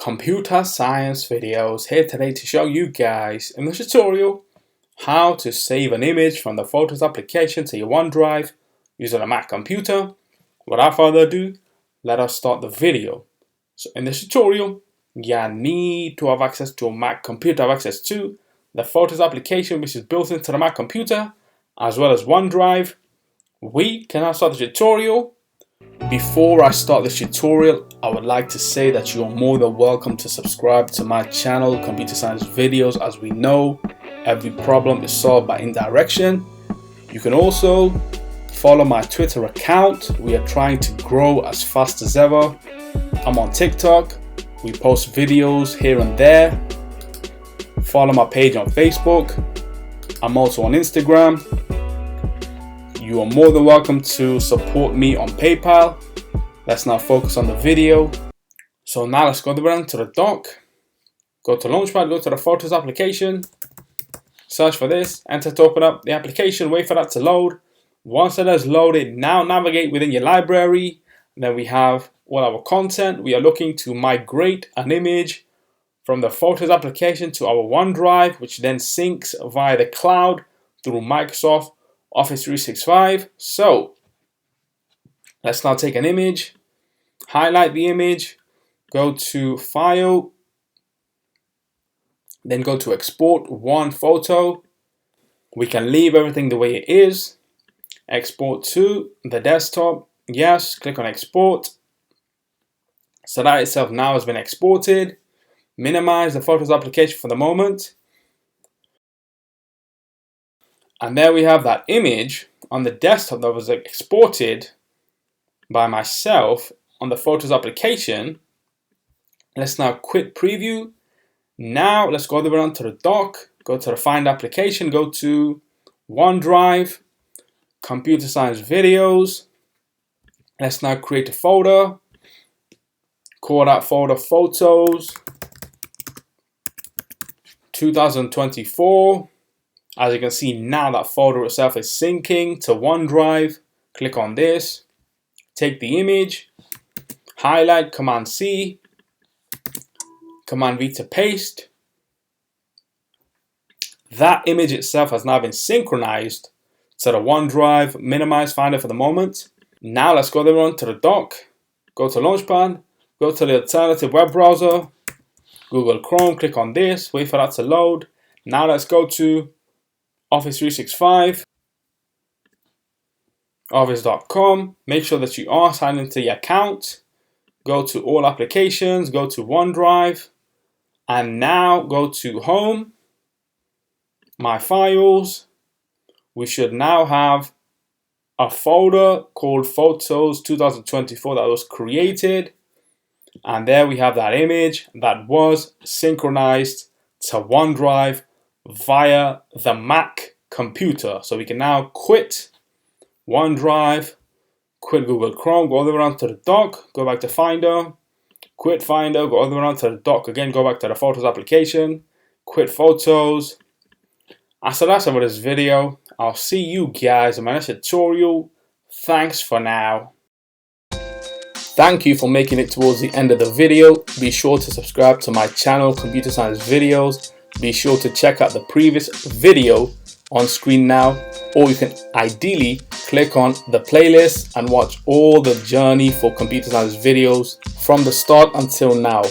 Computer Science Videos here today to show you guys in this tutorial how to save an image from the Photos application to your OneDrive using a Mac computer. Without further ado, let us start the video. So in this tutorial, you need to have access to a Mac computer, have access to the Photos application which is built into the Mac computer, as well as OneDrive. We can now start the tutorial. Before I start this tutorial, I would like to say that you are more than welcome to subscribe to my channel, Computer Science Videos. As we know, every problem is solved by indirection. You can also follow my Twitter account. We are trying to grow as fast as ever. I'm on TikTok. We post videos here and there. Follow my page on Facebook. I'm also on Instagram. You are more than welcome to support me on PayPal. Let's now focus on the video. So now let's go down to the dock. Go to Launchpad, go to the Photos application. Search for this, enter to open up the application, wait for that to load. Once it has loaded, now navigate within your library. And then we have all our content. We are looking to migrate an image from the Photos application to our OneDrive, which then syncs via the cloud through Microsoft Office 365. So let's now take an image, highlight the image, go to File, then go to Export One Photo. We can leave everything the way it is. Export to the desktop. Yes, click on Export. So that itself now has been exported. Minimize the Photos application for the moment. And there we have that image on the desktop that was exported by myself on the Photos application. Let's now quit preview. Now let's go over onto the dock, go to the Find application, go to OneDrive, Computer Science Videos. Let's now create a folder. Call that folder Photos 2024. As you can see now, that folder itself is syncing to OneDrive. Click on this, take the image, highlight, Command C, Command V to paste. That image itself has now been synchronized to the OneDrive. Minimize Finder for the moment. Now let's go there on to the dock, go to Launchpad, go to the alternative web browser, Google Chrome, click on this, wait for that to load. Now let's go to Office 365, office.com. Make sure that you are signed into your account. Go to all applications, go to OneDrive, and now go to Home, My Files. We should now have a folder called Photos 2024 that was created. And there we have that image that was synchronized to OneDrive via the Mac computer. So we can now quit OneDrive, quit Google Chrome, go all the way around to the dock, go back to Finder, quit Finder, go all the way around to the dock again, go back to the Photos application, quit Photos. So that's it for this video. I'll see you guys in my next tutorial. Thanks for now. Thank you for making it towards the end of the video. Be sure to subscribe to my channel, Computer Science Videos. Be sure to check out the previous video on screen now, or you can ideally click on the playlist and watch all the journey for Computer Science Videos from the start until now.